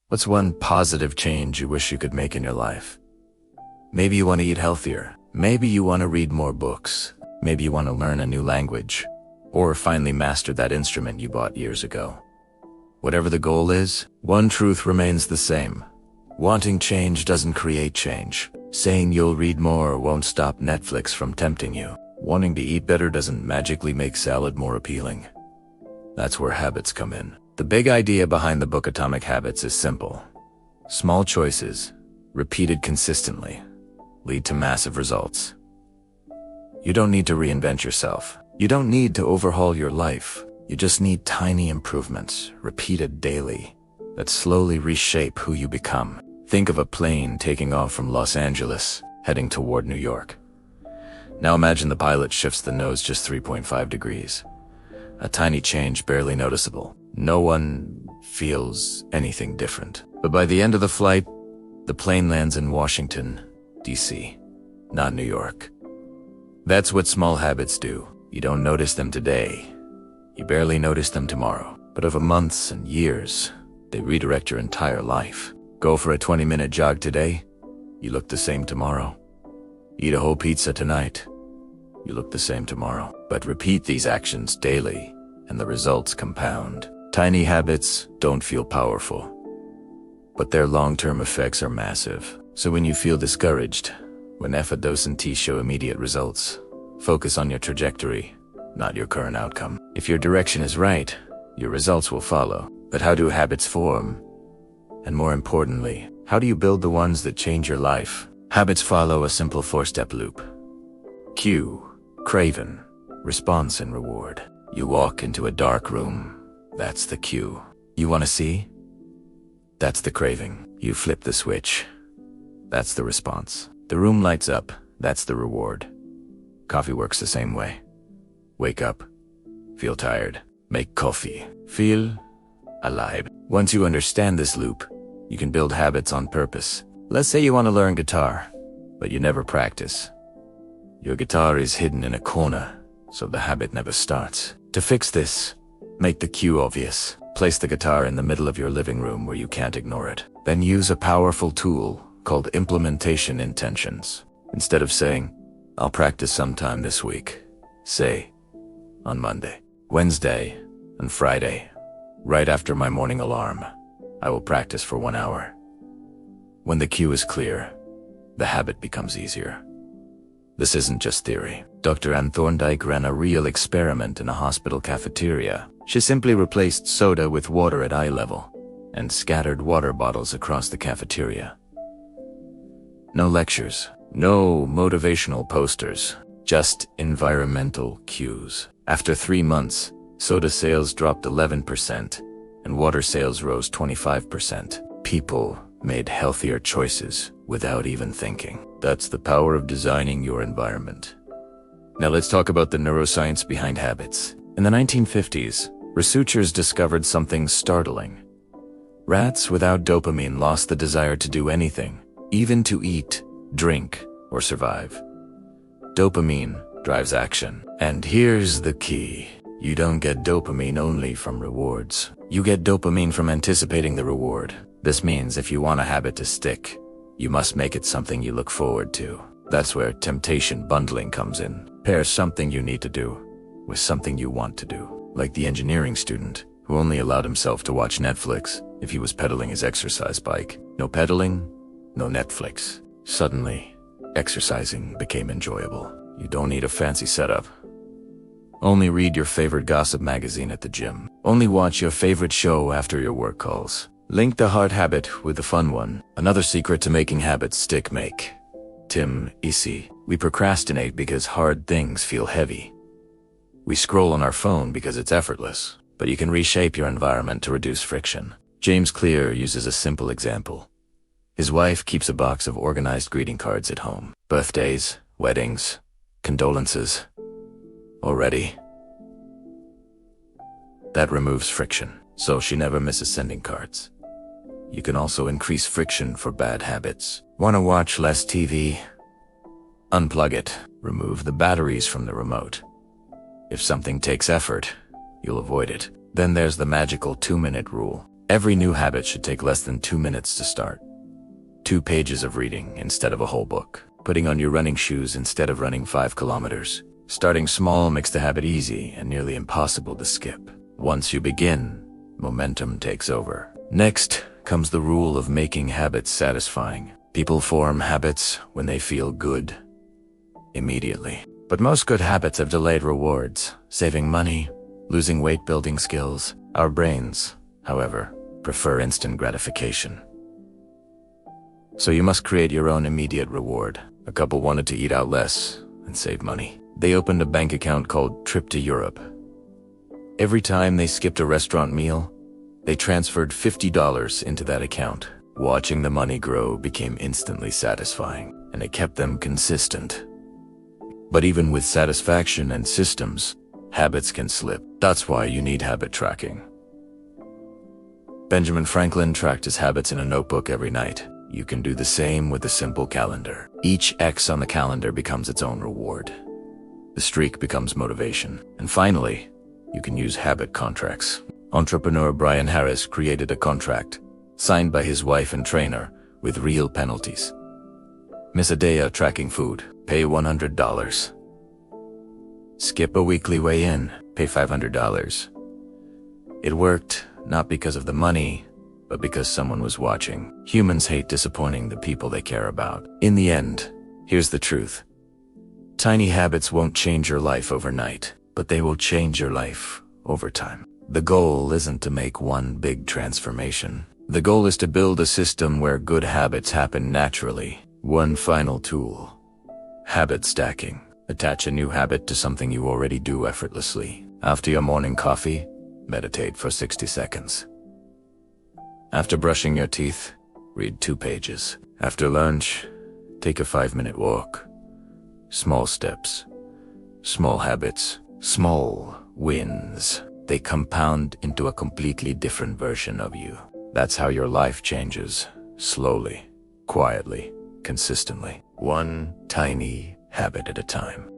What's one positive change you wish you could make in your life? Maybe you want to eat healthier. Maybe you want to read more books. Maybe you want to learn a new language. Or finally master that instrument you bought years ago. Whatever the goal is, one truth remains the same. Wanting change doesn't create change. Saying you'll read more won't stop Netflix from tempting you. Wanting to eat better doesn't magically make salad more appealing. That's where habits come in. The big idea behind the book Atomic Habits is simple. Small choices, repeated consistently, lead to massive results. You don't need to reinvent yourself. You don't need to overhaul your life. You just need tiny improvements, repeated daily, that slowly reshape who you become. Think of a plane taking off from Los Angeles, heading toward New York. Now imagine the pilot shifts the nose just 3.5 degrees. A tiny change, barely noticeable. No one feels anything different. But by the end of the flight, the plane lands in Washington, D.C., not New York. That's what small habits do. You don't notice them today. You barely notice them tomorrow. But over months and years, they redirect your entire life. Go for a 20-minute jog today, you look the same tomorrow. Eat a whole pizza tonight, you look the same tomorrow. But repeat these actions daily, and the results compound. Tiny habits don't feel powerful, but their long-term effects are massive. So when you feel discouraged, when dose and T show immediate results, focus on your trajectory, not your current outcome. If your direction is right, your results will follow. But how do habits form? And more importantly, how do you build the ones that change your life? Habits follow a simple 4-step loop. Cue, craving, response, and reward. You walk into a dark room. That's the cue. You want to see? That's the craving. You flip the switch. That's the response. The room lights up. That's the reward. Coffee works the same way. Wake up. Feel tired. Make coffee. Feel alive. Once you understand this loop, you can build habits on purpose. Let's say you want to learn guitar, but you never practice. Your guitar is hidden in a corner, so the habit never starts. To fix this, make the cue obvious. Place the guitar in the middle of your living room where you can't ignore it. Then use a powerful tool called implementation intentions. Instead of saying, "I'll practice sometime this week," say, "On Monday, Wednesday, and Friday, right after my morning alarm, I will practice for 1 hour." When the cue is clear, the habit becomes easier. This isn't just theory. Dr. Ann Thorndike ran a real experiment in a hospital cafeteria. She simply replaced soda with water at eye level and scattered water bottles across the cafeteria. No lectures, no motivational posters, just environmental cues. After 3 months, soda sales dropped 11% and water sales rose 25%. People made healthier choices without even thinking. That's the power of designing your environment. Now let's talk about the neuroscience behind habits. In the 1950s, researchers discovered something startling. Rats without dopamine lost the desire to do anything, even to eat, drink, or survive. Dopamine drives action. And here's the key. You don't get dopamine only from rewards. You get dopamine from anticipating the reward. This means if you want a habit to stick, you must make it something you look forward to. That's where temptation bundling comes in. Pair something you need to do with something you want to do. Like the engineering student who only allowed himself to watch Netflix if he was pedaling his exercise bike. No pedaling, no Netflix. Suddenly, exercising became enjoyable. You don't need a fancy setup. Only read your favorite gossip magazine at the gym. Only watch your favorite show after your work calls. Link the hard habit with the fun one. Another secret to making habits stick. Make Tim easy. We procrastinate because hard things feel heavy. We scroll on our phone because it's effortless. But you can reshape your environment to reduce friction. James Clear uses a simple example. His wife keeps a box of organized greeting cards at home. Birthdays, weddings, condolences. Already, that removes friction, so she never misses sending cards. You can also increase friction for bad habits. Want to watch less TV? Unplug it. Remove the batteries from the remote. If something takes effort, you'll avoid it. Then there's the magical 2-minute rule. Every new habit should take less than 2 minutes to start. 2 pages of reading instead of a whole book. Putting on your running shoes instead of running 5 kilometers. Starting small makes the habit easy and nearly impossible to skip. Once you begin, momentum takes over. Next comes the rule of making habits satisfying. People form habits when they feel good immediately. But most good habits have delayed rewards, saving money, losing weight, building skills. Our brains, however, prefer instant gratification. So you must create your own immediate reward. A couple wanted to eat out less and save money. They opened a bank account called Trip to Europe. Every time they skipped a restaurant meal, they transferred $50 into that account. Watching the money grow became instantly satisfying, and it kept them consistent. But even with satisfaction and systems, habits can slip. That's why you need habit tracking. Benjamin Franklin tracked his habits in a notebook every night. You can do the same with a simple calendar. Each X on the calendar becomes its own reward. The streak becomes motivation. And finally, you can use habit contracts. Entrepreneur Brian Harris created a contract, signed by his wife and trainer, with real penalties. Miss a day of tracking food, pay $100. Skip a weekly weigh-in, pay $500. It worked, not because of the money, but because someone was watching. Humans hate disappointing the people they care about. In the end, here's the truth. Tiny habits won't change your life overnight, but they will change your life over time. The goal isn't to make one big transformation. The goal is to build a system where good habits happen naturally. One final tool: habit stacking. Attach a new habit to something you already do effortlessly. After your morning coffee, meditate for 60 seconds. After brushing your teeth, read 2 pages. After lunch, take a 5-minute walk. Small steps, small habits, small wins. They compound into a completely different version of you. That's how your life changes, slowly, quietly, consistently. One tiny habit at a time.